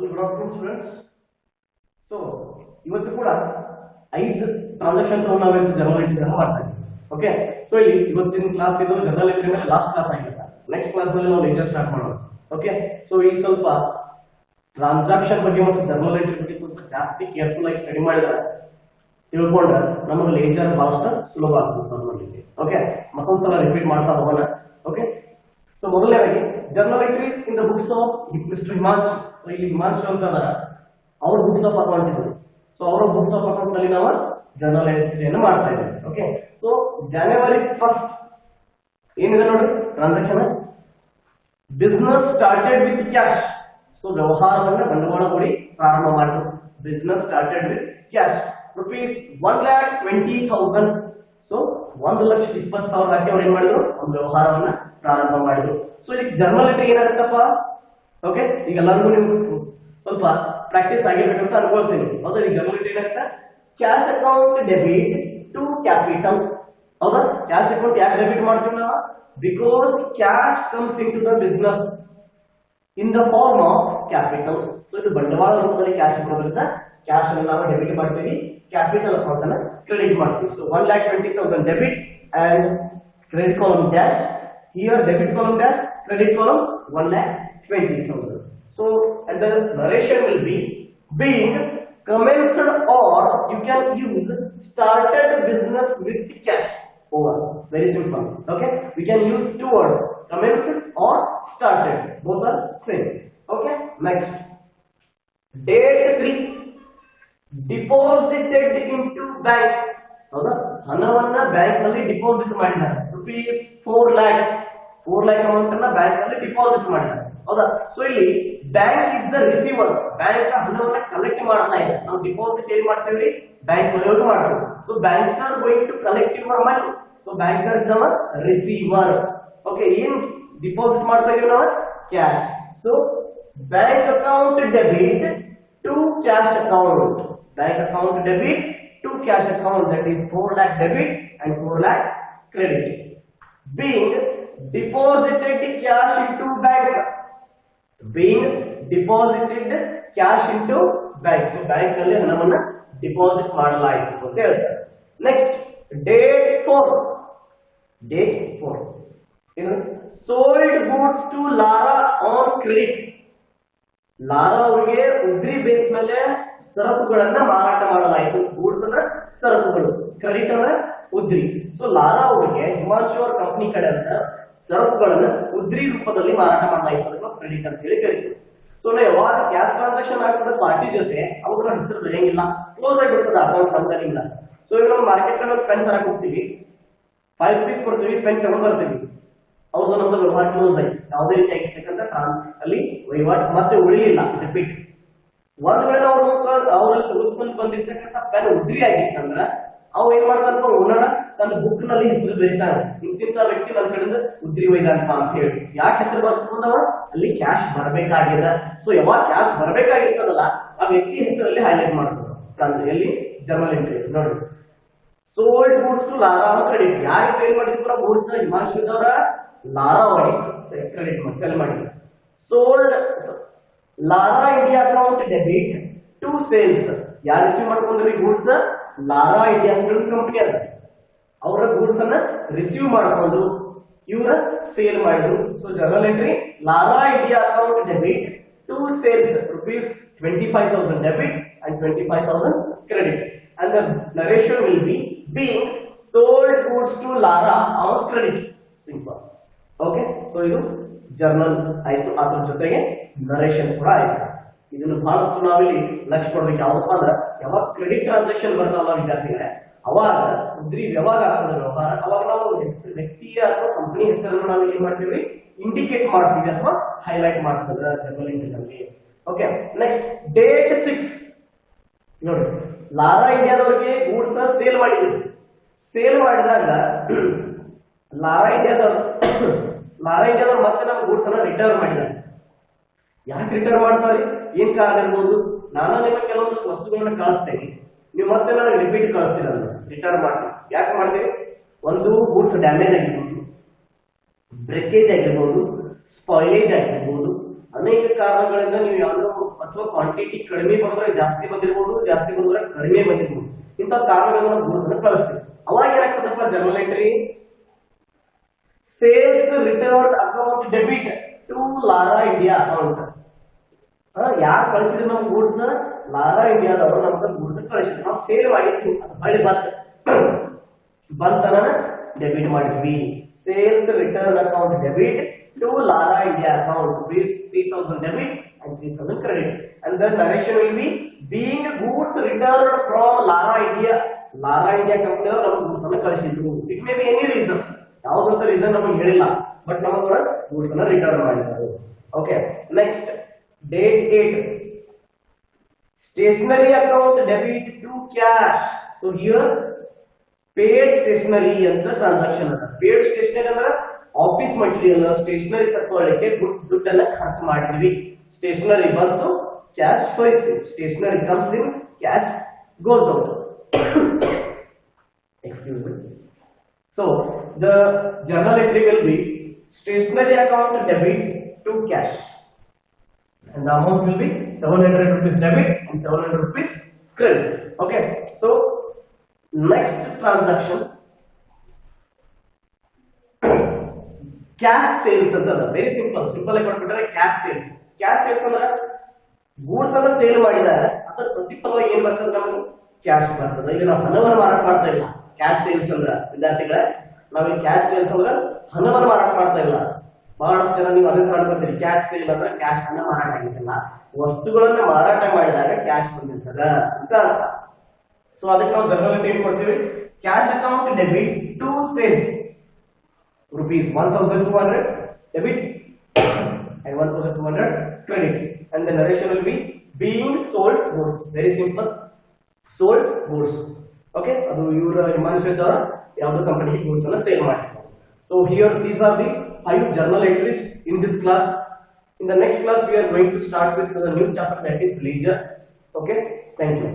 Well, good afternoon, students. So, ಇವತ್ತು ಕೂಡ 5 transaction ನಾವು ಜನರಲ್ ಎಂಟ್ರಿ ಮಾಡ್ತಾ ಇದ್ದೀವಿ. ಓಕೆ, ಸೊ ಇವತ್ತಿನ ಕ್ಲಾಸ್ ಇದು ಜನರಲ್ ಎಂಟ್ರಿ ಮೇಲೆ ಲಾಸ್ಟ್ ಕ್ಲಾಸ್ ಆಗಿರುತ್ತೆ. ನೆಕ್ಸ್ಟ್ ಕ್ಲಾಸ್ ನಲ್ಲಿ ನಾವು ಲೇಜರ್ ಸ್ಟಾರ್ಟ್ ಮಾಡೋಣ. ಓಕೆ, ಸೊ ಈ ಸ್ವಲ್ಪ ಟ್ರಾನ್ಸಾಕ್ಷನ್ ಬಗ್ಗೆ ಮತ್ತು ಜನರಲ್ ಎಂಟ್ರಿ ಬಗ್ಗೆ ಸ್ವಲ್ಪ ಜಾಸ್ತಿ ಕೇರ್ಫುಲ್ ಆಗಿ ಸ್ಟಡಿ ಮಾಡಿದ್ರೆ ತಿಳ್ಕೊಂಡ್ರೆ ನಮಗೆ ಲೇಜರ್ ಬಹಳಷ್ಟು ಸುಲಭ ಆಗ್ತದೆ ಸರ್ ಮಾಡಲಿಕ್ಕೆ. ಓಕೆ, ಮತ್ತೊಂದ್ಸಲ ರಿಪೀಟ್ ಮಾಡ್ತಾ ಹೋಗೋಣ. ಓಕೆ, ಸೊ ಮೊದಲನೇದಾಗಿ journal entries in the books of mister Himanshu. So ಇಲ್ಲಿ ಹಿಮಾಂಶು ಅಂತ ಅವ್ರ ಬುಕ್ಸ್ ಆಫ್ ಅಕೌಂಟ್ ಇದ್ರು. ಸೊ ಅವರ ಬುಕ್ಸ್ ಆಫ್ ಅಕೌಂಟ್ ನಲ್ಲಿ ನಾವು ಜರ್ನಲ್ ಎಂಟ್ರಿಯನ್ನು ಮಾಡ್ತಾ ಇದ್ದೇವೆ. ಓಕೆ, ಸೊ ಜನವರಿ 1 ಏನಿದೆ ನೋಡಿ transaction, business started with cash. So ವ್ಯವಹಾರವನ್ನ ಬಂಡವಾಳ ಹೂಡಿ ಪ್ರಾರಂಭ ಮಾಡಿದ್ರು. Business started with cash rupees 1,20,000. So 1,20,000 ಹಾಕಿ ಅವ್ರು ಏನ್ ಮಾಡಿದ್ರು, ಒಂದು ವ್ಯವಹಾರವನ್ನ ಪ್ರಾರಂಭ ಮಾಡಿದ್ರು. ಸೊ ಇದಕ್ಕೆ ಜರ್ನಲ್ ಎಂಟ್ರಿ ಏನಾಗುತ್ತಪ್ಪ? ಓಕೆ, ಈಗ ಎಲ್ಲರಿಗೂ ನಿಮ್ಗೆ ಸ್ವಲ್ಪ ಪ್ರಾಕ್ಟೀಸ್ ಆಗಿರ್ಬೇಕಂತ ಅನ್ಕೊಳ್ತೀನಿ. ಹೌದಾ? ಈಗ ಜರ್ನಲ್ ಎಂಟ್ರಿ ಏನಾಗುತ್ತೆ, cash account debit to capital. ಹೌದಾ? ಕ್ಯಾಶ್ ಅಕೌಂಟ್ ಯಾಕೆ ಡೆಬಿಟ್ ಮಾಡ್ತೀವಿ ನಾವು? Because cash comes in to the business in the form of capital. So ಇದು ಬಂಡವಾಳ ರೂಪದಲ್ಲಿ ಕ್ಯಾಶ್ ಬರೋದ್ರಿಂದ ಕ್ಯಾಶ್ ಅನ್ನು ನಾವು ಡೆಬಿಟ್ ಮಾಡ್ತೀವಿ, ಕ್ಯಾಪಿಟಲ್ ಅಕೌಂಟ್ ಅನ್ನು ಕ್ರೆಡಿಟ್ ಮಾಡ್ತೀವಿ. So 1,20,000 debit and credit column cash. Here debit column dash, credit column 1,20,000. So and the narration will be being commenced, or you can use started business with cash. Over. Very simple. Okay, we can use two words, commenced or started. Both are same. Okay, next. Date 3. Deposited into bank. ಹೌದಾ? ಹಣವನ್ನ bank ನಲ್ಲಿ deposit ಮಾಡಿದ್ದಾರೆ. rupees 4 lakh amount ಅನ್ನ bank ನಲ್ಲಿ deposit ಮಾಡಿದ್ದಾರೆ. ಹೌದಾ? So ಇಲ್ಲಿ bank is the receiver. Bank ಹಣವನ್ನ ಕಲೆಕ್ಟ್ ಮಾಡ್ತಾ ಇದೆ. ನಾವು ಡಿಪಾಸಿಟ್ ಏನ್ ಮಾಡ್ತೇವೆ, ಬ್ಯಾಂಕ್ ನಲ್ಲಿ ಮಾಡ್ತೀವಿ. So banker going to collect your money. So banker is our receiver. Okay, ಏನ್ ಡಿಪಾಸಿಟ್ ಮಾಡ್ತಾ ಇದೀವಿ ನಾವು? Cash. So bank account debit to cash account. Bank account debit to cash account, that is 4 lakh debit and 4 lakh credit. Being deposited cash into bank. Being deposited cash into bank. So bank alli hanavanna deposit ಮಾಡಲಾಯಿತು ಅಂತ ಹೇಳ್ತಾರೆ. Next, date 4. Date 4 ಏನು? sold goods to Lara on credit. Lara ಅವರಿಗೆ ಉದ್ರಿ base ಮೇಲೆ ಸರಕುಗಳನ್ನ ಮಾರಾಟ ಮಾಡಲಾಯಿತು. ಗೂಡ್ಸ್ ಅಂದ್ರೆ ಸರಕುಗಳು, ಕ್ರೆಡಿಟ್ ಅಂದ್ರೆ ಉದ್ರಿ. ಸೊ ಲಾರಾ ಅವರಿಗೆ ಹಿಮಾಂಶು ಅವರ ಕಂಪನಿ ಕಡೆಯಿಂದ ಸರಕುಗಳನ್ನ ಉದ್ರಿ ರೂಪದಲ್ಲಿ ಮಾರಾಟ ಮಾಡಲಾಯಿತು. ಅದನ್ನ ಕ್ರೆಡಿಟ್ ಅಂತ ಹೇಳಿ ಕರೀತೀವಿ. ಸೊ ನಾವು ಯಾವಾಗ ಕ್ಯಾಶ್ ಟ್ರಾನ್ಸಾಕ್ಷನ್ ಆಗ್ತದೆ ಪಾರ್ಟಿ ಜೊತೆ, ಅವ್ರ ಹೆಸರು ಬರೆಯಂಗಿಲ್ಲ, ಕ್ಲೋಸ್ ಆಗಿಬಿಡ್ತದೆ ಅಕೌಂಟ್ ಕಂಪನಿಯಿಂದ. ಸೊ ಈಗ ನಾವು ಮಾರ್ಕೆಟ್ ನಲ್ಲಿ ಪೆನ್ ತರಕ್ ಹೋಗ್ತೀವಿ, 5 rupees ಕೊಡ್ತೀವಿ, ಪೆನ್ ತಗೊಂಡ್ ಬರ್ತೀವಿ, ಅವ್ರದ್ದು ನಮ್ದು ವ್ಯವಹಾರ ಕ್ಲೋಸ್ ಆಯ್ತು. ಯಾವುದೇ ರೀತಿ ಆಗಿರ್ತಕ್ಕಂಥ ಅಲ್ಲಿ ವಹಿವಾಟು ಮತ್ತೆ ಉಳಿಯಿಲ್ಲ, ರಿಪೀಟ್. ಒಂದ್ ವೇಳೆ ಅವ್ರಲ್ಲಿ ತೆಗೆದುಕೊಂಡು ಬಂದಿರ್ತಕ್ಕಂಥ ಪೆನ್ ಉದ್ರಿ ಆಗಿತ್ತಂದ್ರ ಅವ್ ಏನ್ ಮಾಡ್ತಾನಪ್ಪ, ಓನರ್ ತನ್ನ ಬುಕ್ ನಲ್ಲಿ ಹೆಸರು ಬರೀತಾನೆ, ಇಂತಿಂತ ವ್ಯಕ್ತಿ ನನ್ನ ಕಡೆಯಿಂದ ಉದ್ರಿ ಒಯ್ದಾನಪ್ಪ ಅಂತ ಹೇಳಿ. ಯಾಕೆ ಹೆಸರು ಬರ್ಕೊಂಡವ? ಅಲ್ಲಿ ಕ್ಯಾಶ್ ಬರ್ಬೇಕಾಗಿದೆ. ಸೊ ಯಾವಾಗ ಕ್ಯಾಶ್ ಬರ್ಬೇಕಾಗಿರ್ತದಲ್ಲ ಆ ವ್ಯಕ್ತಿ ಹೆಸರಲ್ಲಿ ಹೈಲೈಟ್ ಮಾಡ್ತಾರೆ ಎಲ್ಲಿ ಜರ್ನಲ್ ಎಂಟ್ರಿ ನೋಡಿ. Sold goods to Lara credit. ಯಾರು ಸೇಲ್ ಮಾಡಿದ್ರು ಗೂಡ್ಸ್? ಹಿಮಾಂಶು ಅವರ ಲಾರಾ ಅವರಿಗೆ ಕ್ರೆಡಿಟ್ ಸೆಲ್ ಮಾಡಿದ್ರು. Sold Lara India account debit to sales. ಯಾರು ರಿಸೀವ್ ಮಾಡ್ಕೊಂಡ್ರಿ ಗೂಡ್ಸ್? ಲಾರಾ ಇಂಡಿಯಾ ಕಂಪನಿ ಅದ. ಅವರ ಗೂಡ್ಸ್ ಅನ್ನ ರಿಸೀವ್ ಮಾಡ್ಕೊಂಡು ಇವರ ಸೇಲ್ ಮಾಡಿದ್ರು. So journal entry Lara India account debit to sales rupees 25,000 debit and 25,000 credit. And the narration will be being sold goods to Lara on credit. Simple. Okay, so ಇದು journal ಆಯ್ತು, ಅದ್ರ ಜೊತೆಗೆ narration ಕೂಡ ಆಯ್ತು. ಇದನ್ನು ಬಹಳಷ್ಟು ನಾವಿಲ್ಲಿ ಲಕ್ಷ್ಯ ಕೊಡ್ಬೇಕು. ಯಾವಪ್ಪ ಅಂದ್ರೆ ಯಾವಾಗ ಕ್ರೆಡಿಟ್ ಟ್ರಾನ್ಸಾಕ್ಷನ್ ಬರ್ತಾವಲ್ಲ ವಿದ್ಯಾರ್ಥಿಗಳೇ, ಅವಾಗ ಉದ್ರಿ ಯಾವಾಗ ಆಗ್ತದೆ ವ್ಯವಹಾರ, ಅವಾಗ ನಾವು ವ್ಯಕ್ತಿಯ ಅಥವಾ ಕಂಪನಿ ಹೆಸರನ್ನು ನಾವು ಏನ್ ಮಾಡ್ತೀವಿ, ಇಂಡಿಕೇಟ್ ಮಾಡ್ತೀವಿ ಅಥವಾ ಹೈಲೈಟ್ ಮಾಡ್ತದೆ ಜರ್ನಲ್ ಎಂಟ್ರಿನಲ್ಲಿ. ಓಕೆ, ನೆಕ್ಸ್ಟ್ ಡೇಟ್ 6 ನೋಡಿ. ಲಾರಾ ಇಂಡಿಯಾದವರಿಗೆ ಗೂಡ್ಸ್ ಸೇಲ್ ಮಾಡಿದ್ರು. ಸೇಲ್ ಮಾಡಿದಾಗ ಲಾರಾ ಇಂಡಿಯಾದವ್ರು ಮತ್ತೆ ನಮ್ಮ ಗೂಡ್ಸ್ ಅನ್ನ ರಿಟರ್ನ್ ಮಾಡಿದ್ದಾರೆ. ಯಾಕೆ ರಿಟರ್ನ್ ಮಾಡ್ತಾರೆ, ಏನ್ ಕಾರಣ ಇರ್ಬೋದು? ನಾನು ನಿಮಗೆ ಕೆಲವೊಂದಷ್ಟು ವಸ್ತುಗಳನ್ನ ಕಳಿಸ್ತೇನೆ, ನೀವು ಮತ್ತೆ ನನಗೆ ರಿಪೀಟ್ ಕಳಿಸ್ತೀರಲ್ಲ, ರಿಟರ್ನ್ ಮಾಡ್ತೀವಿ. ಯಾಕೆ ಮಾಡ್ತೀವಿ? ಒಂದು ಗೂಡ್ಸ್ ಡ್ಯಾಮೇಜ್ ಆಗಿರ್ಬೋದು, ಬ್ರೇಕೇಜ್ ಆಗಿರ್ಬೋದು, ಸ್ಪಾಯಿಲೇಜ್ ಆಗಿರ್ಬೋದು, ಅನೇಕ ಕಾರಣಗಳಿಂದ ನೀವು ಯಾವ್ದೋ ಅಥವಾ ಕ್ವಾಂಟಿಟಿ ಕಡಿಮೆ ಬಂದ್ರೆ ಜಾಸ್ತಿ ಬಂದಿರಬಹುದು, ಜಾಸ್ತಿ ಬಂದ್ರೆ ಕಡಿಮೆ ಬಂದಿರಬಹುದು. ಇಂಥ ಕಾರಣಗಳನ್ನ ನಾವು ಗೂಡ್ಸ್ ಅನ್ನು ಕಳಿಸ್ತೀವಿ. ಅವಾಗ ಏನಾಗ್ತದಪ್ಪ journal entry sales return account debit to Lara India account. ಯಾರು ಕಳಿಸಿದ್ರು ನಮ್ಮ ಗೂಡ್ಸ್? ಲಾರಾ ಇಂಡಿಯಾದವರು ನಮ್ಗೆ ಗೂಡ್ಸ್ ಕಳಿಸಿದ್ರು. ನಾವು ಸೇಲ್ ಮಾಡಿದ್ವಿ, ಅದು ಹೊಳ್ಳಿ ಬಂತನ ಡೆಬಿಟ್ ಮಾಡಿದ್ವಿ. Sales return account debit to Lara India account with 3000 debit and 3000 credit, and the narration will be being goods returned from Lara India company ಅವರು ನಮ್ಮ goods ಅನ್ನು ಕಳಿಸಿದ್ರು. It may be any reason, ಯಾವುದಂತ reason ನಮಗೆ ಹೇಳಿಲ್ಲ, but ನಮಗೆ goods ಅನ್ನು return ಮಾಡಿದ್ದಾರೆ. Okay, next date 8 stationery account debit to cash. So here paid stationery ಅಂತ ಟ್ರಾನ್ಸಾಕ್ಷನ್ ಅದ. paid stationery ಅಂದ್ರೆ ಆಫೀಸ್ ಮಟೀರಿಯಲ್ ಸ್ಟೇಷನರಿ ತಗೊಳ್ಳಿಕ್ಕೆ ದುಡ್ಡನ್ನ ಖರ್ಚು ಮಾಡಿದ್ವಿ. ಸ್ಟೇಷನರಿ ಬಂತು, ಕ್ಯಾಶ್ ಹೋಯ್ತು. Stationery comes in, cash goes out. Excuse me. So the journal entry will be stationery account debit to cash and the amount will be 700 rupees debit and 700 rupees credit. Okay, so next transaction cash sales ಅಂತ. Very simple ಆಗಿ ಕೊಟ್ಬಿಟ್ರೆ cash sales. Cash sales ಅಂದ್ರೆ goods ಅನ್ನ sale ಮಾಡಿದಾಗ ಅದರ ಪ್ರತಿಫಲವಾಗಿ ಏನ್ ಬರ್ತದೆ? ನಮಗೆ ಕ್ಯಾಶ್ ಬರ್ತದೆ. ಇಲ್ಲಿ ನಾವು ಹಣವನ್ನು ಮಾರಾಟ ಮಾಡ್ತಾ ಇಲ್ಲ. ಕ್ಯಾಶ್ ಸೇಲ್ಸ್ ಅಂದ್ರೆ ವಿದ್ಯಾರ್ಥಿಗಳೇ, ನಾವು ಕ್ಯಾಶ್ ಸೇಲ್ಸ್ ಅಂದ್ರೆ ಹಣವನ್ನು ಮಾರಾಟ ಮಾಡ್ತಾ ಇಲ್ಲ. ಬಹಳಷ್ಟು ಜನ ನೀವು ಅದನ್ನ ಮಾಡ್ಕೊತೀರಿ, ಕ್ಯಾಶ್ ಸೇಲ್ ಅಂದ್ರೆ ಕ್ಯಾಶ್ ಹಣ ಮಾರಾಟ ಆಗಿಲ್ಲ, ವಸ್ತುಗಳನ್ನ ಮಾರಾಟ ಮಾಡಿದಾಗ ಕ್ಯಾಶ್ ಬಂದಿರ್ತದ ಅಂತ ಅರ್ಥ. ಸೊ ಅದಕ್ಕೆ ನಾವು ಜರ್ನಲ್ ಏನ್ ಕೊಡ್ತೀವಿ? Cash account debit to sales rupees 1200 debit and 1200 credit, and the narration will be being sold goods. Very simple, sold goods. Okay, adu ivura Himanshu yavado company goods alla sale ಮಾಡಿದ್ರು. So here these are the 5 journal entries in this class. In the next class we are going to start with the new chapter, that is ledger. Okay, thank you.